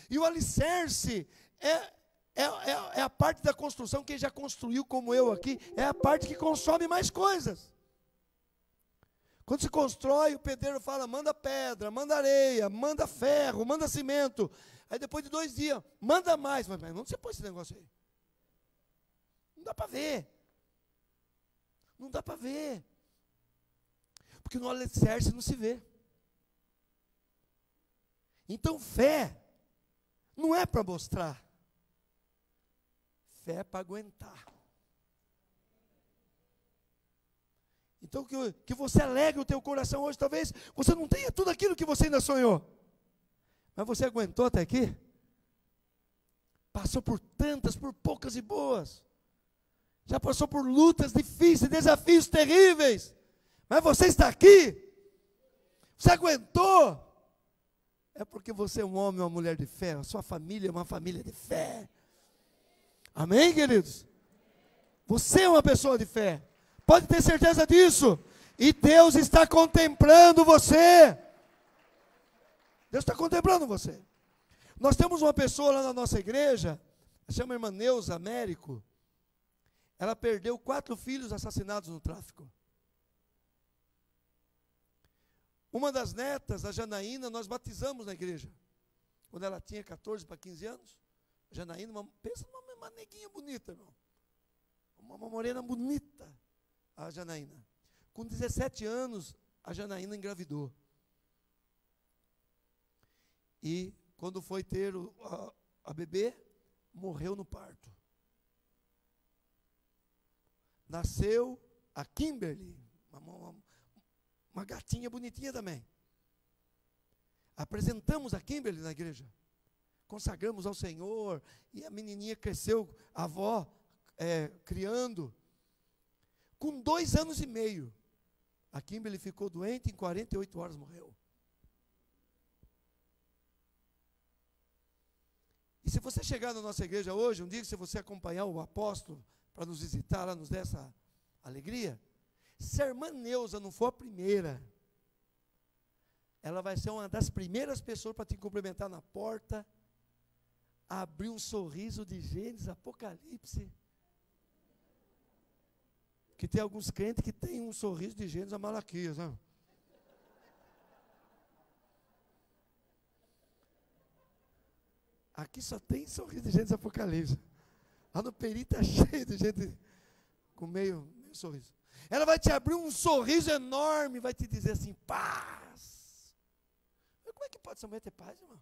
E o alicerce é a parte da construção, quem já construiu como eu aqui, é a parte que consome mais coisas. Quando se constrói, o pedreiro fala, manda pedra, manda areia, manda ferro, manda cimento. Aí depois de 2 dias, manda mais. Mas onde você pôs esse negócio aí? Não dá para ver. Não dá para ver. Porque no alicerce não se vê. Então fé não é para mostrar. Fé é para aguentar. Então que você alegre o teu coração hoje. Talvez você não tenha tudo aquilo que você ainda sonhou. Mas você aguentou até aqui? Passou por tantas, por poucas e boas. Já passou por lutas difíceis, desafios terríveis. Mas você está aqui. Você aguentou. É porque você é um homem ou uma mulher de fé. A sua família é uma família de fé. Amém, queridos? Você é uma pessoa de fé. Pode ter certeza disso. E Deus está contemplando você. Deus está contemplando você. Nós temos uma pessoa lá na nossa igreja, chama irmã Neuza Américo. Ela perdeu 4 filhos assassinados no tráfico. Uma das netas, a Janaína, nós batizamos na igreja. Quando ela tinha 14 para 15 anos. A Janaína, pensa numa neguinha bonita, irmão. Uma morena bonita. A Janaína. Com 17 anos, a Janaína engravidou. E quando foi ter a bebê, morreu no parto. Nasceu a Kimberly, uma gatinha bonitinha também. Apresentamos a Kimberly na igreja. Consagramos ao Senhor. E a menininha cresceu, a avó criando. Com 2 anos e meio, a Kimberly ficou doente, em 48 horas morreu. E se você chegar na nossa igreja hoje, um dia que se você acompanhar o apóstolo, para nos visitar, ela nos dê essa alegria, se a irmã Neuza não for a primeira, ela vai ser uma das primeiras pessoas para te cumprimentar na porta, abrir um sorriso de Gênesis, Apocalipse. Que tem alguns crentes que tem um sorriso de Gênesis a Malaquias, né? Aqui só tem sorriso de Gênesis Apocalipse. Lá no Peri está cheio de gente com meio sorriso. Ela vai te abrir um sorriso enorme, vai te dizer assim, paz. Mas como é que pode essa mulher ter paz, irmão?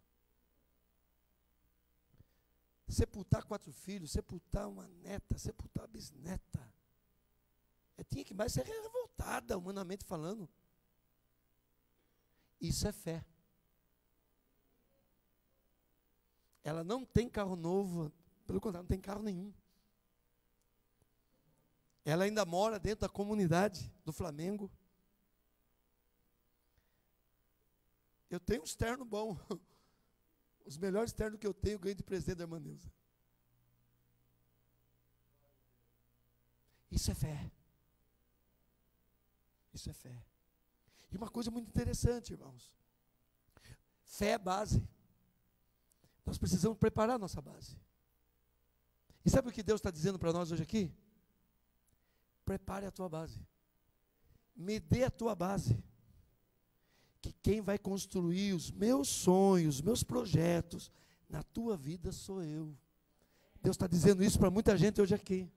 Sepultar 4 filhos, sepultar uma neta, sepultar a bisneta. Tinha que mais ser revoltada, humanamente falando. Isso é fé. Ela não tem carro novo, pelo contrário, não tem carro nenhum. Ela ainda mora dentro da comunidade do Flamengo. Eu tenho uns ternos bons. Os melhores ternos que eu tenho, eu ganhei de presente da irmã Neuza. Isso é fé. Isso é fé. E uma coisa muito interessante, irmãos. Fé é base. Nós precisamos preparar a nossa base. E sabe o que Deus está dizendo para nós hoje aqui? Prepare a tua base. Me dê a tua base. Que quem vai construir os meus sonhos, os meus projetos, na tua vida sou eu. Deus está dizendo isso para muita gente hoje aqui.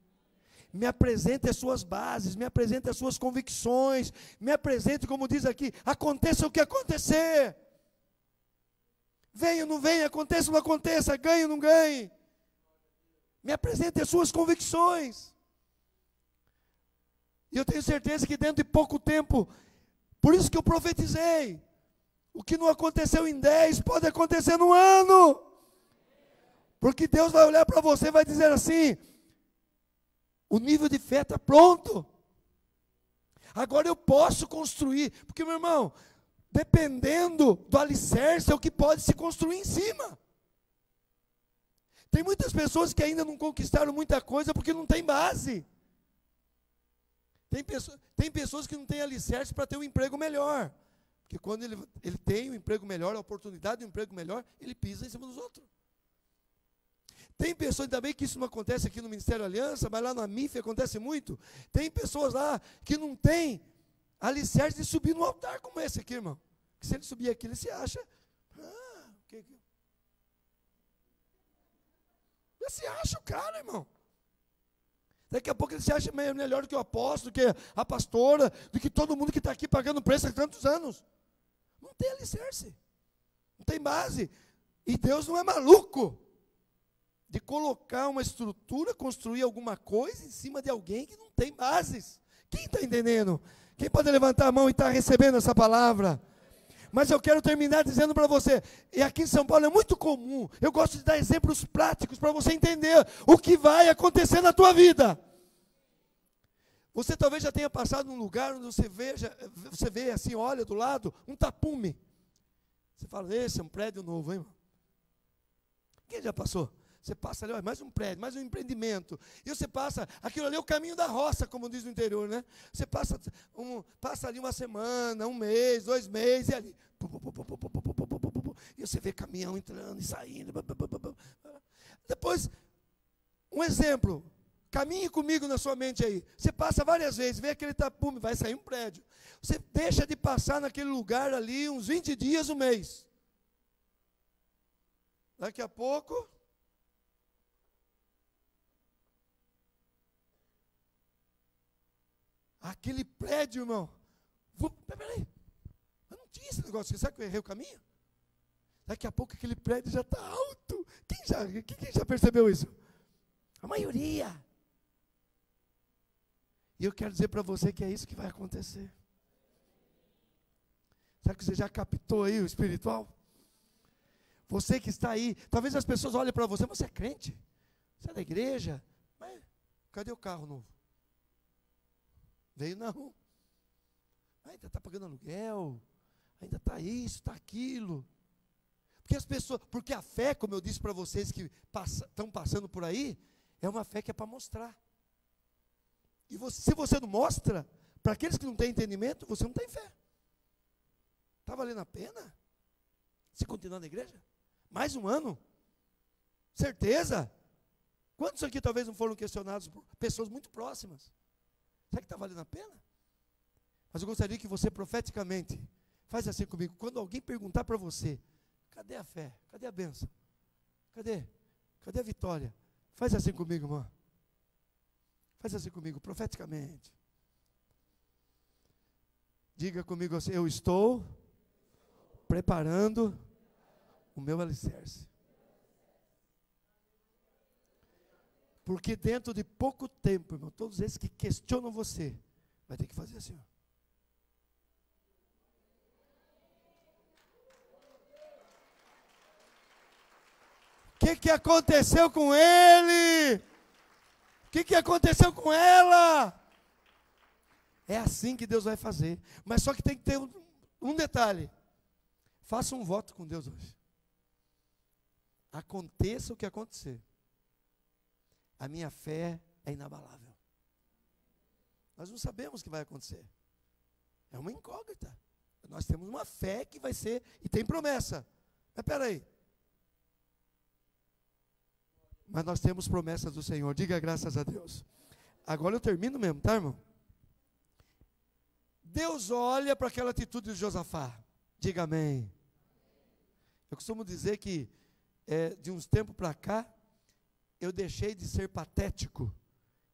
Me apresente as suas bases, me apresente as suas convicções, me apresente, como diz aqui, aconteça o que acontecer. Venha ou não venha, aconteça ou não aconteça, ganhe ou não ganhe. Me apresente as suas convicções. E eu tenho certeza que dentro de pouco tempo, por isso que eu profetizei, o que não aconteceu em 10, pode acontecer no ano. Porque Deus vai olhar para você e vai dizer assim, o nível de fé está pronto. Agora eu posso construir. Porque, meu irmão, dependendo do alicerce, é o que pode se construir em cima. Tem muitas pessoas que ainda não conquistaram muita coisa porque não tem base. Tem pessoas que não têm alicerce para ter um emprego melhor. Porque quando ele tem um emprego melhor, a oportunidade de um emprego melhor, ele pisa em cima dos outros. Tem pessoas, ainda bem que isso não acontece aqui no Ministério Aliança, mas lá na MIF acontece muito. Tem pessoas lá que não têm alicerce de subir no altar como esse aqui, irmão. Que se ele subir aqui, ele se acha. Ele se acha o cara, irmão. Daqui a pouco ele se acha melhor do que o apóstolo, do que a pastora, do que todo mundo que está aqui pagando preço há tantos anos. Não tem alicerce. Não tem base. E Deus não é maluco de colocar uma estrutura, construir alguma coisa em cima de alguém que não tem bases. Quem está entendendo? Quem pode levantar a mão e está recebendo essa palavra? Mas eu quero terminar dizendo para você, e aqui em São Paulo é muito comum, eu gosto de dar exemplos práticos para você entender o que vai acontecer na tua vida. Você talvez já tenha passado num lugar onde você vê assim, olha do lado, um tapume. Você fala, esse é um prédio novo, hein, irmão? Quem já passou? Você passa ali, olha, mais um prédio, mais um empreendimento. E você passa, aquilo ali é o caminho da roça, como diz no interior, né? Você passa ali uma semana, um mês, 2 meses, e ali. E você vê caminhão entrando e saindo. Depois, um exemplo. Caminhe comigo na sua mente aí. Você passa várias vezes, vê aquele tapume, vai sair um prédio. Você deixa de passar naquele lugar ali uns 20 dias, um mês. Daqui a pouco... aquele prédio, irmão. Peraí, eu não tinha esse negócio. Você sabe que eu errei o caminho? Daqui a pouco aquele prédio já está alto. Quem já percebeu isso? A maioria. E eu quero dizer para você que é isso que vai acontecer. Será que você já captou aí o espiritual? Você que está aí, talvez as pessoas olhem para você, mas você é crente? Você é da igreja? Mas cadê o carro novo? Veio não. Ainda está pagando aluguel, ainda está isso, está aquilo. Porque a fé, como eu disse para vocês que estão passando por aí, é uma fé que é para mostrar. E se você não mostra, para aqueles que não têm entendimento, você não tem fé. Está valendo a pena? Se continuar na igreja? Mais um ano? Certeza? Quantos aqui talvez não foram questionados por pessoas muito próximas? Será que está valendo a pena? Mas eu gostaria que você profeticamente, faz assim comigo, quando alguém perguntar para você, cadê a fé? Cadê a bênção? Cadê a vitória? Faz assim comigo, irmão. Faz assim comigo, profeticamente. Diga comigo assim, eu estou preparando o meu alicerce. Porque dentro de pouco tempo, irmão, todos esses que questionam você, vai ter que fazer assim, ó. O que aconteceu com ele? O que aconteceu com ela? É assim que Deus vai fazer. Mas só que tem que ter um detalhe. Faça um voto com Deus hoje. Aconteça o que acontecer. A minha fé é inabalável. Nós não sabemos o que vai acontecer. É uma incógnita. Nós temos uma fé que vai ser, e tem promessa. Mas espera aí. Mas nós temos promessas do Senhor. Diga graças a Deus. Agora eu termino mesmo, tá, irmão? Deus olha para aquela atitude de Josafá. Diga amém. Eu costumo dizer que de uns tempos para cá, eu deixei de ser patético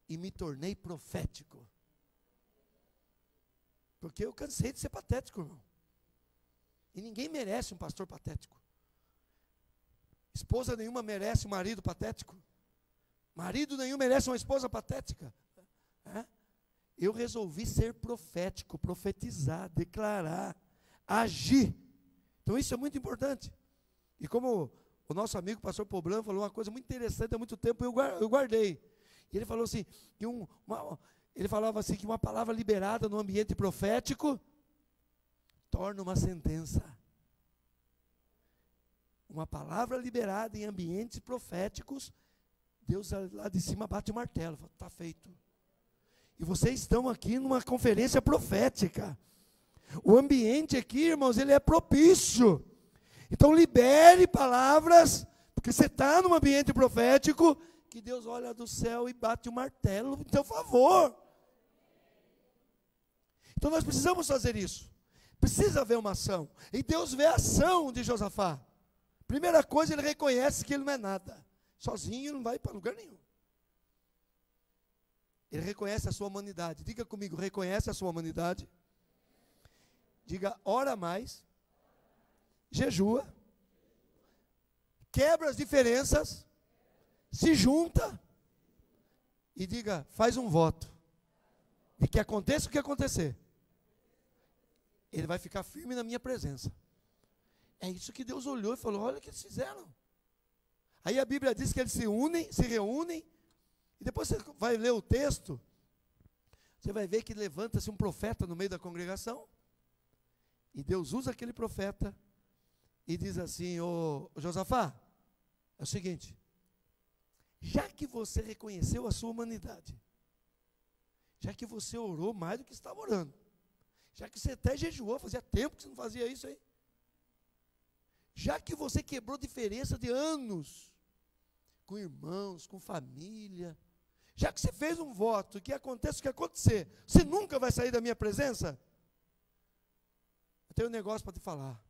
e me tornei profético. Porque eu cansei de ser patético, irmão. E ninguém merece um pastor patético. Esposa nenhuma merece um marido patético. Marido nenhum merece uma esposa patética. Eu resolvi ser profético, profetizar, declarar, agir. Então isso é muito importante. E como o nosso amigo pastor Poblan falou uma coisa muito interessante há muito tempo, eu guardei. E ele falou assim, que ele falava assim, que uma palavra liberada no ambiente profético torna uma sentença. Uma palavra liberada em ambientes proféticos, Deus lá de cima bate o martelo, fala, está feito. E vocês estão aqui numa conferência profética. O ambiente aqui, irmãos, ele é propício. Então libere palavras, porque você está num ambiente profético, que Deus olha do céu e bate o martelo em teu favor. Então nós precisamos fazer isso. Precisa haver uma ação. E Deus vê a ação de Josafá. Primeira coisa, ele reconhece que ele não é nada. Sozinho não vai para lugar nenhum. Ele reconhece a sua humanidade. Diga comigo, reconhece a sua humanidade. Diga, ora mais. Jejua. Quebra as diferenças. Se junta. E diga, faz um voto. De que aconteça o que acontecer. Ele vai ficar firme na minha presença. É isso que Deus olhou e falou, olha o que eles fizeram. Aí a Bíblia diz que eles se reúnem, e depois você vai ler o texto, você vai ver que levanta-se um profeta no meio da congregação, e Deus usa aquele profeta, e diz assim, ô Josafá, é o seguinte, já que você reconheceu a sua humanidade, já que você orou mais do que estava orando, já que você até jejuou, fazia tempo que você não fazia isso aí, já que você quebrou diferença de anos, com irmãos, com família, já que você fez um voto, que aconteça o que acontecer, você nunca vai sair da minha presença? Eu tenho um negócio para te falar,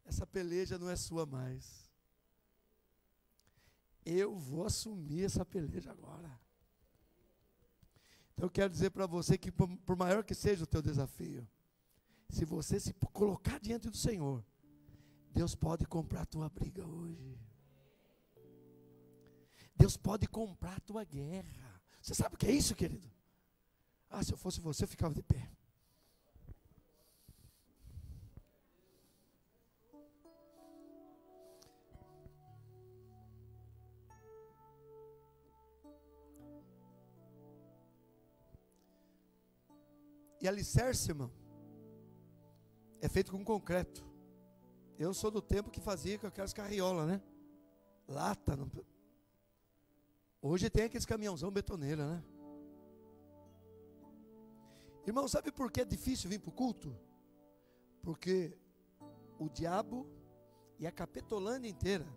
essa peleja não é sua mais, eu vou assumir essa peleja agora. Então eu quero dizer para você que por maior que seja o teu desafio, se você se colocar diante do Senhor, Deus pode comprar a tua briga hoje. Deus pode comprar a tua guerra. Você sabe o que é isso, querido? Ah, se eu fosse você, eu ficava de pé. E alicerce, irmão, é feito com concreto. Eu sou do tempo que fazia com aquelas carriolas, né? Lata. Não... Hoje tem aqueles caminhãozão betoneira, né? Irmão, sabe por que é difícil vir para o culto? Porque o diabo e a capetolândia inteira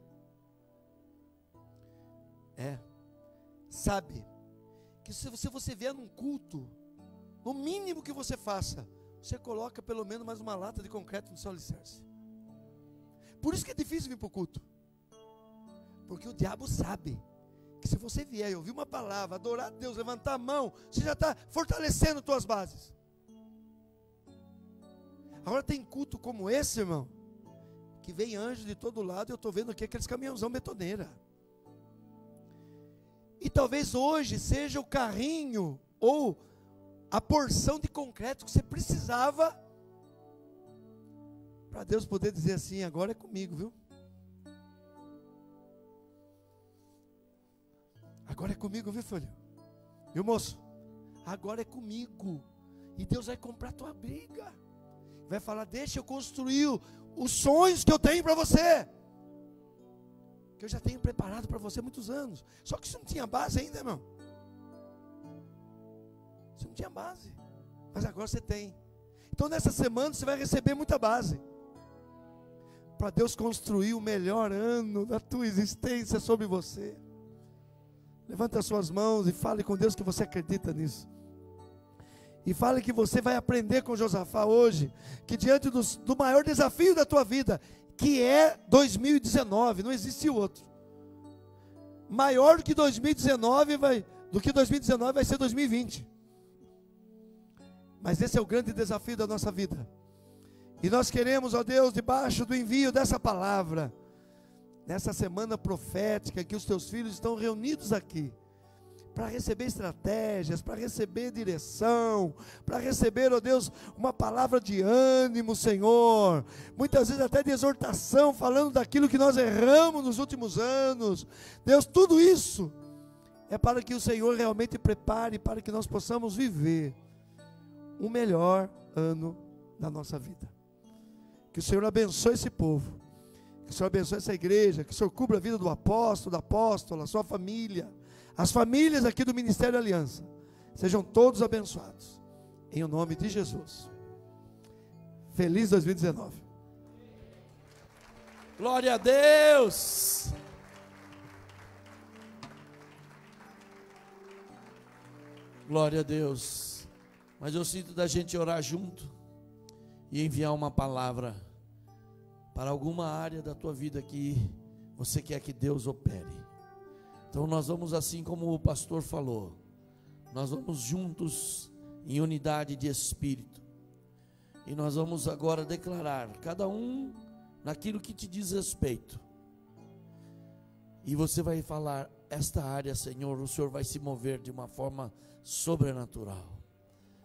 sabe que se você vier num culto, no mínimo que você faça, você coloca pelo menos mais uma lata de concreto no seu alicerce. Por isso que é difícil vir para o culto. Porque o diabo sabe que se você vier e ouvir uma palavra, adorar a Deus, levantar a mão, você já está fortalecendo suas bases. Agora tem culto como esse, irmão, que vem anjo de todo lado, e eu estou vendo aqui aqueles caminhãozão betoneira. E talvez hoje seja o carrinho, ou a porção de concreto que você precisava, para Deus poder dizer assim, agora é comigo, viu? Agora é comigo, viu, filho? Viu, moço? Agora é comigo. E Deus vai comprar a tua briga. Vai falar, deixa eu construir os sonhos que eu tenho para você. Que eu já tenho preparado para você há muitos anos. Só que você não tinha base ainda, irmão. Você não tinha base. Mas agora você tem. Então nessa semana você vai receber muita base. Para Deus construir o melhor ano da tua existência sobre você. Levanta as suas mãos e fale com Deus que você acredita nisso. E fale que você vai aprender com Josafá hoje, que diante do maior desafio da tua vida, que é 2019, não existe outro. Maior do que 2019 vai ser 2020. Mas esse é o grande desafio da nossa vida. E nós queremos, ó Deus, debaixo do envio dessa palavra, nessa semana profética, que os teus filhos estão reunidos aqui, para receber estratégias, para receber direção, para receber, ó Deus, uma palavra de ânimo, Senhor, muitas vezes até de exortação, falando daquilo que nós erramos nos últimos anos. Deus, tudo isso é para que o Senhor realmente prepare, para que nós possamos viver o melhor ano da nossa vida. Que o Senhor abençoe esse povo, que o Senhor abençoe essa igreja, que o Senhor cubra a vida do apóstolo, da apóstola, a sua família, as famílias aqui do Ministério Aliança, sejam todos abençoados, em o nome de Jesus. Feliz 2019. Glória a Deus. Glória a Deus. Mas eu sinto da gente orar junto e enviar uma palavra para alguma área da tua vida que você quer que Deus opere. Então nós vamos, assim como o pastor falou, nós vamos juntos em unidade de espírito. E nós vamos agora declarar, cada um naquilo que te diz respeito. E você vai falar, esta área, Senhor, o Senhor vai se mover de uma forma sobrenatural.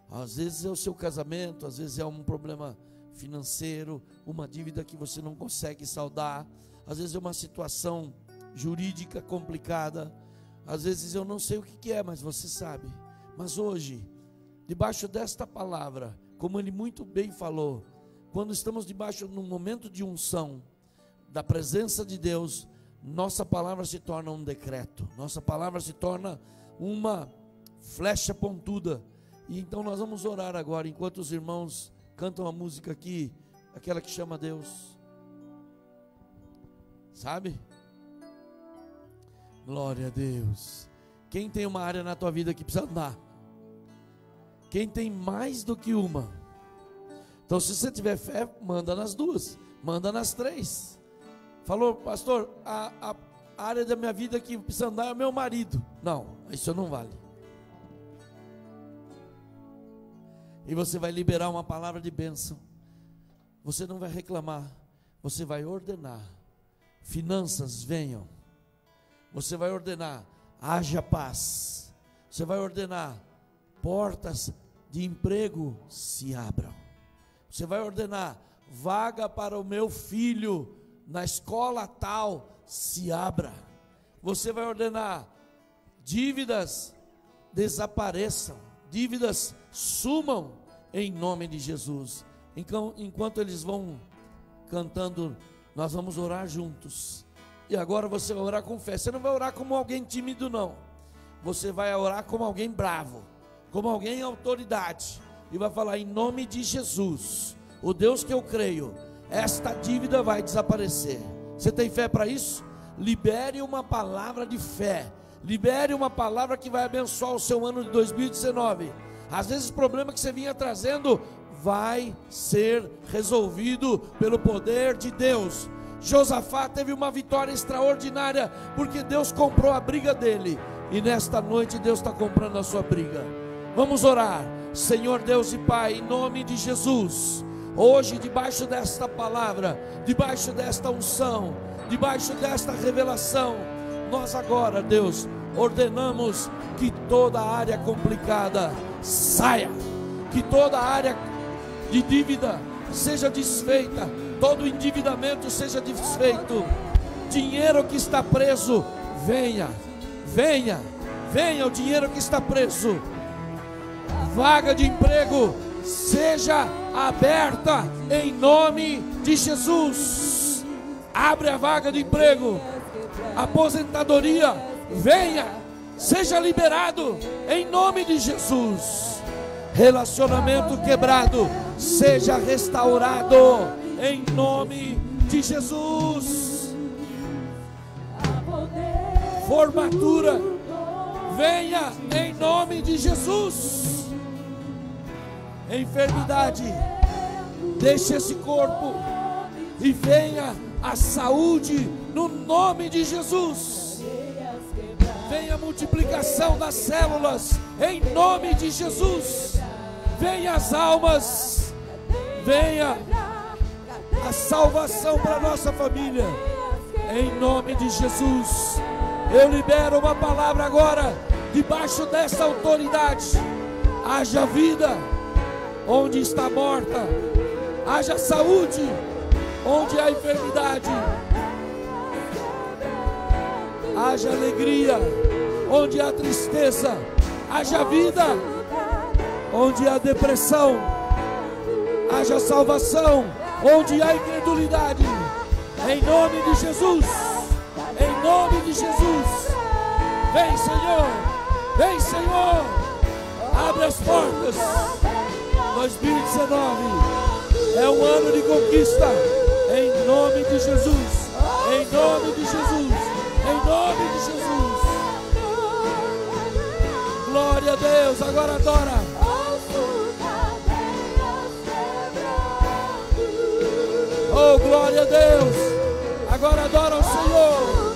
Às vezes é o seu casamento, às vezes é um problema financeiro, uma dívida que você não consegue saldar, às vezes é uma situação jurídica complicada, às vezes eu não sei o que é, mas você sabe. Mas hoje, debaixo desta palavra, como ele muito bem falou, quando estamos debaixo num momento de unção da presença de Deus, nossa palavra se torna um decreto, nossa palavra se torna uma flecha pontuda. E então nós vamos orar agora, enquanto os irmãos cantam a música aqui, aquela que chama Deus, sabe? Glória a Deus. Quem tem uma área na tua vida que precisa andar? Quem tem mais do que uma? Então, se você tiver fé, manda nas duas, manda nas três. Falou, pastor, a área da minha vida que precisa andar é o meu marido. Não, isso não vale. E você vai liberar uma palavra de bênção. Você não vai reclamar, você vai ordenar. Finanças venham. Você vai ordenar, haja paz. Você vai ordenar, portas de emprego se abram. Você vai ordenar, vaga para o meu filho na escola tal se abra. Você vai ordenar, dívidas desapareçam, dívidas sumam em nome de Jesus. Enquanto eles vão cantando, nós vamos orar juntos. E agora você vai orar com fé. Você não vai orar como alguém tímido, não. Você vai orar como alguém bravo, como alguém em autoridade, e vai falar, em nome de Jesus, o Deus que eu creio, esta dívida vai desaparecer. Você tem fé para isso? Libere uma palavra de fé, libere uma palavra que vai abençoar o seu ano de 2019. Às vezes o problema que você vinha trazendo vai ser resolvido pelo poder de Deus. Josafá teve uma vitória extraordinária, porque Deus comprou a briga dele, e nesta noite Deus está comprando a sua briga. Vamos orar. Senhor Deus e Pai, em nome de Jesus, hoje debaixo desta palavra, debaixo desta unção, debaixo desta revelação, nós agora, Deus, ordenamos que toda área complicada saia, que toda área de dívida seja desfeita, todo endividamento seja desfeito, dinheiro que está preso, venha, venha, venha o dinheiro que está preso, vaga de emprego seja aberta em nome de Jesus. Abre a vaga de emprego, aposentadoria, venha, seja liberado em nome de Jesus. Relacionamento quebrado seja restaurado em nome de Jesus. Formatura, venha em nome de Jesus. Enfermidade, deixe esse corpo e venha a saúde no nome de Jesus. Venha a multiplicação das células em nome de Jesus. Venha as almas, venha a salvação para a nossa família em nome de Jesus. Eu libero uma palavra agora, debaixo dessa autoridade. Haja vida onde está morta, haja saúde onde há enfermidade, haja alegria onde há tristeza, haja vida onde há depressão, haja salvação onde há incredulidade, em nome de Jesus, em nome de Jesus. Vem, Senhor, vem, Senhor, abre as portas. 2019 é um ano de conquista, em nome de Jesus, em nome de Jesus, em nome de Jesus. Glória a Deus, agora adora. a Deus. Agora adora o Senhor.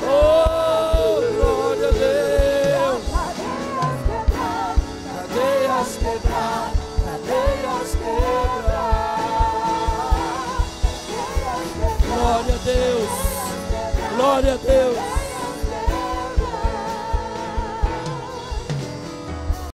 Oh, glória a Deus. Cadeias quebrar, cadeias quebrar. Glória a Deus. Glória a Deus.